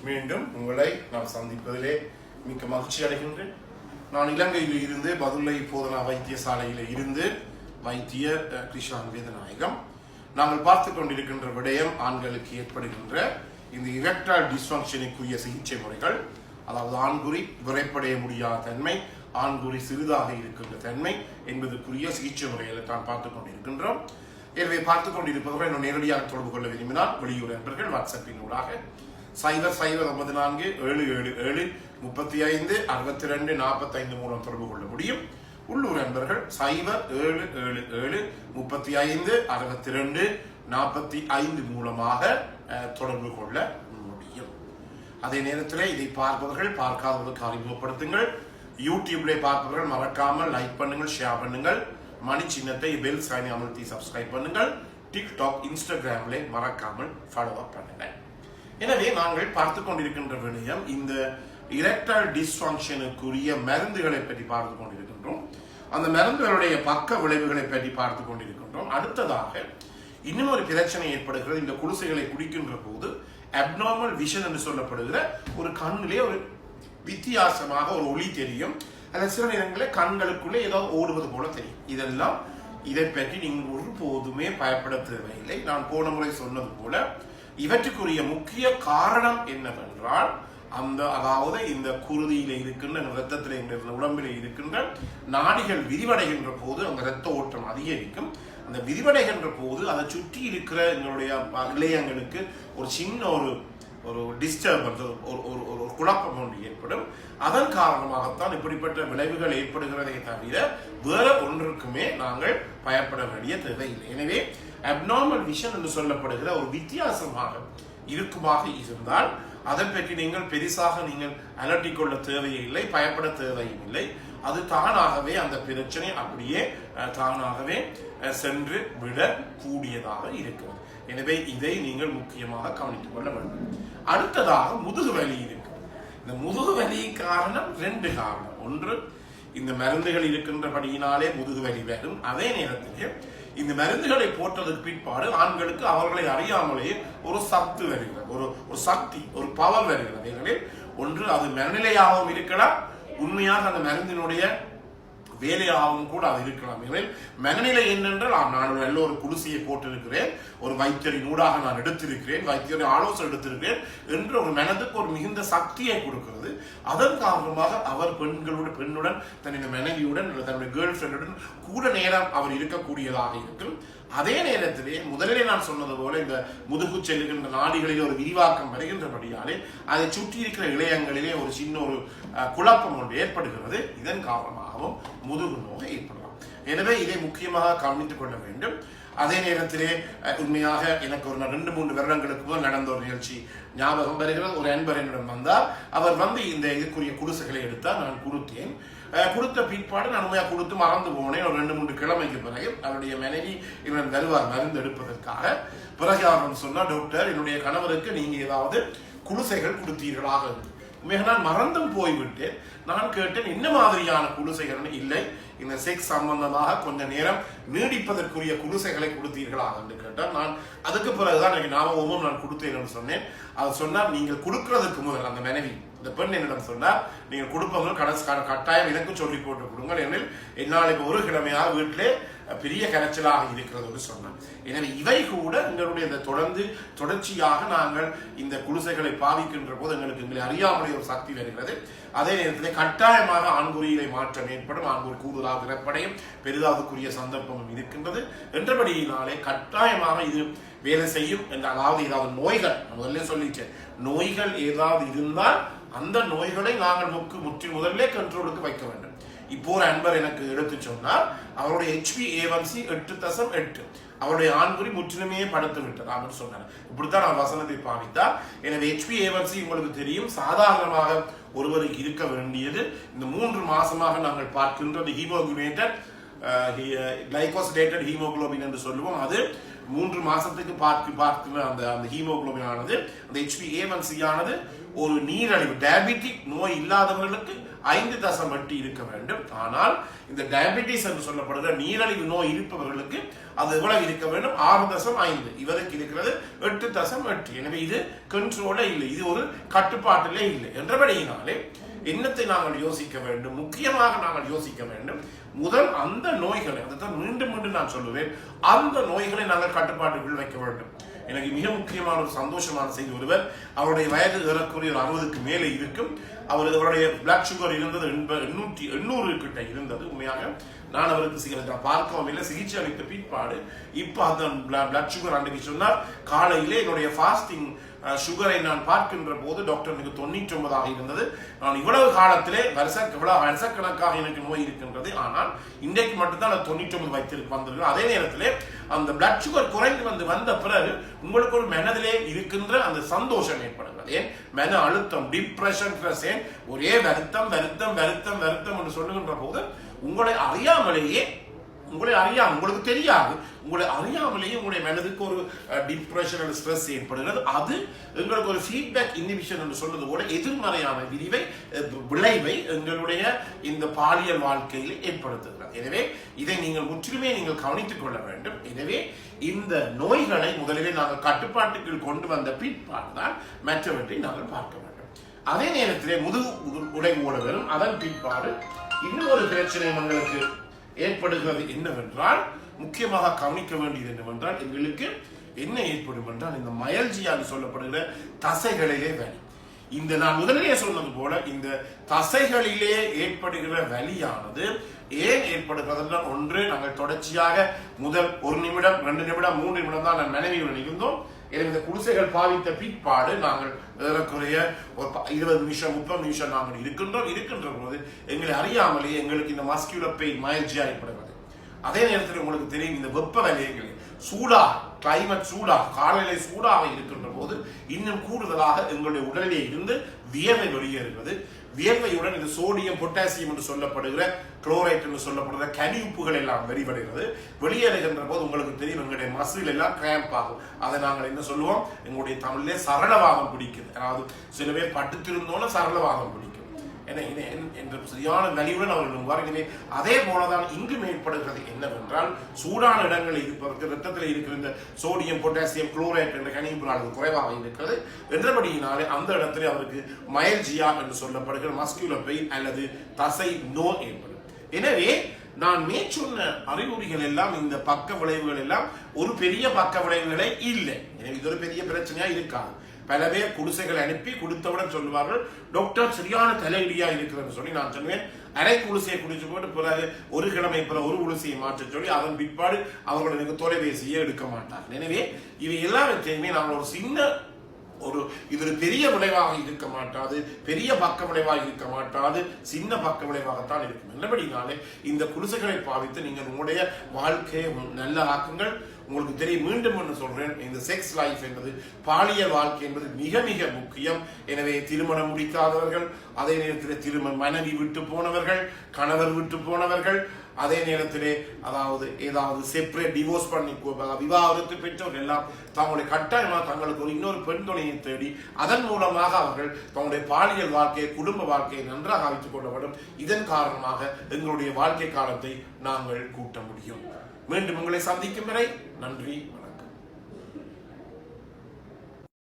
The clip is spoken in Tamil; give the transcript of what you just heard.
மீண்டும் உங்களை நான் சந்திப்பதிலே மிக்க மகிழ்ச்சி அடைகின்றேன். நான் இலங்கையில் இருந்து பதுளை போதனா வைத்தியசாலையில் இருந்து வைத்தியர் கிருஷ்ணன் வேதநாயகம். நாங்கள் பார்த்து கொண்டிருக்கின்ற விடயம் ஆண்களுக்கு ஏற்படுகின்ற இந்த இரெக்டைல் டிஸ்ஃபங்க்ஷனுக்குரிய சிகிச்சை முறைகள், அதாவது ஆண்குறி விரைப்படைய முடியாத தன்மை, ஆண்குறி சிறிதாக இருக்கின்ற தன்மை என்பதற்குரிய சிகிச்சை முறைகளை தான் பார்த்துக் கொண்டிருக்கின்றோம். எனவே பார்த்துக் கொண்டிருப்பவர்கள் இன்னும் நேரடியாக தொடர்பு கொள்ள விரும்பினால் வெளியூர் நண்பர்கள் வாட்ஸ்அப்பின் ஊடாக 00947735626245 மூலம் தொடர்பு கொள்ள முடியும். உள்ளூர் நண்பர்கள் 0777356245 மூலமாக தொடர்பு கொள்ள முடியும். அதே நேரத்தில் இதை பார்ப்பவர்கள் பார்க்காதவர்களுக்கு அறிமுகப்படுத்துங்கள். யூடியூப்ல பார்ப்பவர்கள் மறக்காமல் லைக் பண்ணுங்கள், ஷேர் பண்ணுங்கள், மணி சின்னத்தை பெல் சைனை அமர்த்தி சப்ஸ்கிரைப் பண்ணுங்கள். டிக்டாக், இன்ஸ்டாகிராம்ல மறக்காமல் ஃபாலோ அப் பண்ணுங்கள். எனவே நாங்கள் பார்த்து கொண்டிருக்கின்ற விடயம் இந்த இரெக்டைல் டிஸ்ஃபங்க்ஷனுக்குரிய மருந்துகளை பற்றி பார்த்து கொண்டிருக்கின்றோம். அந்த மருந்துகளுடைய பக்க விளைவுகளை பற்றி பார்த்து கொண்டிருக்கின்றோம். அடுத்ததாக இன்னும் ஒரு பிரச்சனை ஏற்படுகிறது. இந்த குடிசைகளை குடிக்கின்ற போது அப்நார்மல் விஷன் என்று சொல்லப்படுகிற ஒரு கண்ணிலே ஒரு வித்தியாசமாக ஒரு ஒளி தெரியும். அல்லது சில நேரங்களில் கண்களுக்குள்ளே ஏதாவது ஓடுவது போல தெரியும். இதை பற்றி நீங்கள் ஒருபோதுமே பயப்பட தேவையில்லை. நான் போன முறை சொன்னது போல இவற்றுக்குரிய முக்கிய காரணம் என்னவென்றால் அதாவது இந்த குருதியில இருக்கின்ற இரத்தத்தில் உடம்பில் இருக்கின்ற நாடிகள் விரிவடைகின்ற போது அந்த இரத்த ஓட்டம் அதிகரிக்கும். அந்த விரிவடைகின்ற போது அதை சுற்றி இருக்கிற எங்களுடைய இளையங்களுக்கு ஒரு சின்ன ஒரு டிஸ்டர்பன்ஸ், ஒரு குழப்பம் ஒன்று ஏற்படும். அதன் காரணமாகத்தான் இப்படிப்பட்ட விளைவுகள் ஏற்படுகிறதை தவிர வேற ஒன்றுக்குமே நாங்கள் பயப்பட வேண்டிய தேவையில்லை. எனவே அப்நார்மல் விஷன் என்று சொல்லப்படுகிற ஒரு வித்தியாசமாக இருக்குமாக இருந்தால் அதை பற்றி நீங்கள் பெரிசாக நீங்கள் அலட்டிக் கொள்ள தேவையில்லை, பயப்பட தேவையும் இல்லை. அது தானாகவே அந்த பிரச்சனை அப்படியே தானாகவே சென்று விட கூடியதாக இருக்கிறது. எனவே இதை நீங்கள் முக்கியமாக கவனித்துக் கொள்ள வேண்டும். அடுத்ததாக முதுகு வலி இருக்கு. இந்த முதுகு வலி காரணம் 2 காரணம். ஒன்று, இந்த மருந்துகள் இருக்கின்றபடியினாலே முதுகு வலி வரும். அதே நேரத்திலே இந்த மருந்துகளை போட்டதுக்கு பிற்பாடு ஆண்களுக்கு அவர்களை அறியாமலே ஒரு சத்து வருகிறது, ஒரு சக்தி, ஒரு பவர் வருகிறது. ஒன்று அது மனநிலையாகவும் இருக்கலாம், உண்மையாக அந்த மருந்தினுடைய வேலையாகவும் கூட அது இருக்கலாம். மனநிலை என்னென்றால் நான் நல்ல ஒரு குடிசையை போட்டிருக்கிறேன், ஒரு வைத்தியரின் ஊடாக நான் எடுத்திருக்கிறேன், வைத்தியரின் ஆலோசனை எடுத்திருக்கிறேன் என்று ஒரு மனதுக்கு ஒரு மிகுந்த சக்தியை கொடுக்கிறது. அதன் காரணமாக அவர் பெண்ணுடன் தன்னுடைய மனைவியுடன் தன்னுடைய கேர்ள் ஃப்ரெண்டுடன் கூட நேரம் அவர் இருக்கக்கூடியதாக இருக்கும். அதே நேரத்திலே முதலிலே நான் சொன்னது போல இந்த முதுகு செல்லுகின்ற நாடிகளிலே ஒரு விரிவாக்கம் வருகின்றபடியாலே அதை சுற்றி இருக்கிற இளையங்களிலே ஒரு சின்ன ஒரு குழப்பம் ஒன்று ஏற்படுகிறது. இதன் காரணமாகவும் முதுகு நோய் ஏற்படலாம். எனவே இதை முக்கியமாக கவனித்துக் கொள்ள வேண்டும். அதே நேரத்திலே உண்மையாக எனக்கு ஒரு 2-3 வருடங்களுக்கு முதல் நடந்த ஒரு நிகழ்ச்சி ஞாபகம் வருகிறது. ஒரு அன்பர் என்னிடம் வந்தார். அவர் இந்த இதுக்குரிய குடிசைகளை எடுத்தார். நான் கொடுத்தேன். கொடுத்த பிற்பாடு நான் உண்மையாக கொடுத்து மறந்து போனேன். ஒரு 2-3 கிழமைக்கு பிறகு அவருடைய மனைவி இவன் வருவார் மருந்து எடுப்பதற்காக. பிறகு அவர் சொன்னார், டாக்டர், என்னுடைய கணவருக்கு நீங்க ஏதாவது குடிசைகள் கொடுத்தீர்களாக? உண்மையாக நான் மறந்தும் போய்விட்டேன். நான் கேட்டேன், என்ன மாதிரியான குடிசைகள்? இல்லை, இந்த செக்ஸ் சம்பந்தமாக கொஞ்ச நேரம் நீடிப்பதற்குரிய குடிசைகளை கொடுத்தீர்களாக என்று கேட்டால், நான் அதுக்கு பிறகுதான் எனக்கு ஞாபகமும் நான் கொடுத்தேன் என்று சொன்னேன். அவர் சொன்னார், நீங்கள் கொடுக்கிறதுக்கு முதல் அந்த மனைவி இந்த பெண் என்னிடம் சொன்னார், நீங்கள் கொடுப்பவங்க கட்டாயம் எனக்கு சொல்லி போட்டு கொடுங்கள், ஏனெனில் என்னால் இப்போ ஒரு கிழமையாக வீட்டிலே பெரிய கரைச்சலாக இருக்கிறது என்று சொன்னார். எனவே இவை கூட எங்களுடைய இந்த தொடர்ச்சியாக நாங்கள் இந்த குடிசைகளை பாவிக்கின்ற போது எங்களை அறியாமலே ஒரு சக்தி வருகிறது. அதே நேரத்தில் கட்டாயமாக ஆண்குறியிலே மாற்றம் ஏற்படும், ஆண்குறி கூடுதலாக இறப்படையும் பெரிதாவதுக்குரிய சந்தர்ப்பமும் இருக்கின்றது. என்றபடியினாலே கட்டாயமாக இது வேலை செய்யும். அதாவது ஏதாவது நோய்கள், முதல்ல சொல்லிட்டேன், நோய்கள் ஏதாவது இருந்தால் அந்த நோய்களை நாங்கள் முதல்ல கண்ட்ரோலுக்கு வைக்க வேண்டும். இப்போ ஒரு அன்பர் எனக்கு எடுத்து சொன்னார், அவருடைய HbA1c 8.8, அவருடைய ஆண்குறி முற்றிலுமே படுத்து விட்டது அவர் சொன்னார். இப்படித்தான் நான் வசனத்தை பாவித்தார். எனவே HbA1c உங்களுக்கு தெரியும், சாதாரணமாக ஒருவருக்கு இருக்க வேண்டியது இந்த 3 மாசமாக நாங்கள் பார்க்கின்றது ஹீமோகுளோபினேட்டட் கிளைகோசிலேட்டட் ஹீமோகுளோபின் என்று சொல்லுவோம். அது 3 மாசத்துக்கு பார்க்கிற அந்த ஹீமோகுளோபின் ஆனது, அந்த HbA1c ஆனது ஒரு நீரழிவு டயபெட்டிக் நோய் இல்லாதவர்களுக்கு 5.8 இருக்க வேண்டும். ஆனால் இந்த டயபெட்டிஸ் என்று சொல்லப்படுகிற நீரிழிவு நோய் இருப்பவர்களுக்கு அது எவ்வளவு இருக்க வேண்டும்? 6.5. இவருக்கு இருக்கிறது 8.8. எனவே இது கண்ட்ரோல இல்லை, இது ஒரு கட்டுப்பாட்டிலே இல்லை என்றபடியினாலே என்னத்தை நாங்கள் யோசிக்க வேண்டும்? முக்கியமாக நாங்கள் யோசிக்க வேண்டும், முதல் அந்த நோய்களை, அதைத்தான் மீண்டும் மீண்டும் நான் சொல்லுவேன், அந்த நோய்களை நாங்கள் கட்டுப்பாட்டுக்குள் வைக்க வேண்டும். எனக்கு மிக முக்கியமான ஒரு சந்தோஷமான செய்தி, ஒருவர் அவருடைய வயது ஏறக்குறைய 60க்கு மேலே இருக்கும். அவருடைய பிளட் சுகர் இருந்தது 800 கிட்ட இருந்தது. உண்மையாக நான் அவருக்கு பார்க்கவும் இல்லை, சிகிச்சை அளித்த பிற்பாடு இப்ப அந்த பிளட் சுகர் அன்றைக்கு சொன்னார், காலையிலே என்னுடைய ஃபாஸ்டிங் சுகரை நான் பார்க்கின்ற போது டாக்டர் எனக்கு 99 இருந்தது. நான் இவ்வளவு காலத்திலே வருஷக்கணக்காக எனக்கு நோய் இருக்கின்றது, ஆனால் இன்றைக்கு மட்டும்தான் 99 வைத்திருக்கு வந்திருக்கு. அதே நேரத்திலே அந்த பிளட் சுகர் குறைந்து வந்த பிறகு உங்களுக்கு ஒரு மனதிலே இருக்கின்ற அந்த சந்தோஷம் ஏற்படுகிறது. ஏன் மன அழுத்தம், டிப்ரெஷன், ஒரே வருத்தம் வருத்தம் வருத்தம் வருத்தம் என்று சொல்லுகின்ற போது உங்களை அறியாமலேயே, உங்களுக்கு தெரியாது, உங்களை அறியாமலேயே உங்களுடைய மனதுக்கு ஒரு டிப்ரெஷன் ஸ்ட்ரெஸ் ஏற்படுகிறது. அது எங்களுக்கு ஒரு ஃபீட்பேக் இன்ஹிபிஷன் என்று சொல்றது போல எதிர்மறையான விளைவை எங்களுடைய இந்த பாலியல் வாழ்க்கையில் ஏற்படுத்துகிறது. எனவே இதை நீங்கள் முற்றிலுமே நீங்கள் கவனித்துக் கொள்ள வேண்டும். எனவே இந்த நோய்களை முதலிலே நாங்கள் கட்டுப்பாட்டுக்குள் கொண்டு வந்த பிற்பாடுதான் மற்றவற்றை நாங்கள் பார்க்க வேண்டும். அதே நேரத்திலே முதுகு உடை ஓட வரும். அதன் பிற்பாடு இன்னொரு பிரச்சனை எங்களுக்கு ஏற்படுகிறது என்னவென்றால், முக்கியமாக கவனிக்க வேண்டியது என்னவென்றால், எங்களுக்கு என்ன ஏற்படும் என்றால் இந்த மயல்ஜியா சொல்லப்படுகிற தசைகளிலே வலி. இந்த நான் முதலிலே சொன்னது போல இந்த தசைகளிலே ஏற்படுகிற வலியானது ஏன் ஏற்படுகிறது? ஒன்று, நாங்கள் தொடர்ச்சியாக முதல் 1 நிமிடம் 2 நிமிடம் 3 நிமிடம் தான் நான் மனைவியுடன் இருந்தோம். இந்த குடிசைகள் பாவித்த பிற்பாடு நாங்கள் ஏறக்குறைய ஒரு 20 நிமிஷம் 30 நிமிஷம் நாங்கள் இருக்கின்ற போது எங்களை அறியாமலே எங்களுக்கு இந்த மஸ்குலர் பெயின் மயல்ஜியா ஏற்படுகிறது. அதே நேரத்தில் உங்களுக்கு தெரியும், இந்த வெப்ப வலயங்களில் கிளைமேட் சூடாக, காலையிலே சூடாக இருக்கின்ற போது இன்னும் கூடுதலாக எங்களுடைய உடலிலே இருந்து வியர்வை வெளியேறுகிறது. வியர்வையுடன் இது சோடியம், பொட்டாசியம் என்று சொல்லப்படுகிற, குளோரைட் என்று சொல்லப்படுகிற கனியுப்புகள் எல்லாம் வெளியேறுகின்ற போது உங்களுக்கு தெரியும், எங்களுடைய மசில் எல்லாம் கிராம்ப் ஆகும். அதை நாங்கள் என்ன சொல்லுவோம், எங்களுடைய தமிழிலே சரளவாதம் பிடிக்குது. அதாவது சில பேர் படுத்திருந்தோன்னு சரளவாதம் பிடிக்கும் என்ற சரியான வலியுடன் அவர்கள் வருகிறேன். அதே போலதான் இங்கும் ஏற்படுகிறது என்னவென்றால், சூடான இடங்களில் ரத்தத்தில் இருக்கிற இந்த சோடியம், பொட்டாசியம், குளோரைட் என்ற கனியுப்புகள் குறைவாக இருக்கிறது என்றபடியினாலே அந்த இடத்துல அவருக்கு மயல்ஜியா என்று சொல்லப்படுகிற மஸ்குலர் பெயின் அல்லது தசை நோய் ஏற்படும். எனவே நான் மேற்சொன்ன அறிகுறிகள் எல்லாம், இந்த பக்க விளைவுகள் எல்லாம் ஒரு பெரிய பக்க விளைவுகளே இல்லை. எனவே இது ஒரு பெரிய பிரச்சனையா இருக்காது. பல பேர் குடிசைகள் அனுப்பி கொடுத்தவுடன் சொல்லுவார்கள், டாக்டர் சரியான தலையிடியா இருக்கிறது சொல்லி. நான் சொன்னேன், அரை குடிசையை குடிச்சு போட்டு பிறகு ஒரு கிழமை பிறகு ஒரு குடிசையை மாற்ற சொல்லி அதன் பிற்பாடு அவர்கள் எனக்கு தொலைபேசியை எடுக்க மாட்டார்கள். எனவே இவை எல்லாவற்றையுமே நாங்கள் ஒரு சின்ன இது ஒரு பெரிய விளைவாக இருக்க மாட்டாது, பெரிய பக்க விளைவாக இருக்க மாட்டாது, சின்ன பக்க விளைவாகத்தான் இருக்கும். என்னபடினாலே இந்த குடிசைகளை பாவித்து நீங்கள் உங்களுடைய வாழ்க்கையை நல்ல ஆக்குங்கள். உங்களுக்கு தெரியும், மீண்டும் ஒன்று சொல்றேன், இந்த செக்ஸ் லைஃப் என்பது, பாலியல் வாழ்க்கை என்பது மிக மிக முக்கியம். எனவே திருமணம் முடிக்காதவர்கள், அதே நேரத்தில் மனைவி விட்டு போனவர்கள், கணவர் விட்டு போனவர்கள், அதே நேரத்திலே ஏதாவது செப்பரேட் டிவோர்ஸ் பண்ணி விவாகரத்து பெற்றவர்கள் எல்லாம் தங்களுடைய கட்டாயமாக தங்களுக்கு இன்னொரு பெண் துணையை தேடி அதன் மூலமாக அவர்கள் தங்களுடைய பாலியல் வாழ்க்கையை, குடும்ப வாழ்க்கையை நன்றாக அமைத்துக் கொள்ள வேண்டும். இதன் காரணமாக எங்களுடைய வாழ்க்கை காலத்தை நாங்கள் கூட்ட முடியும். மீண்டும் உங்களை சந்திக்கும் வரை நன்றி.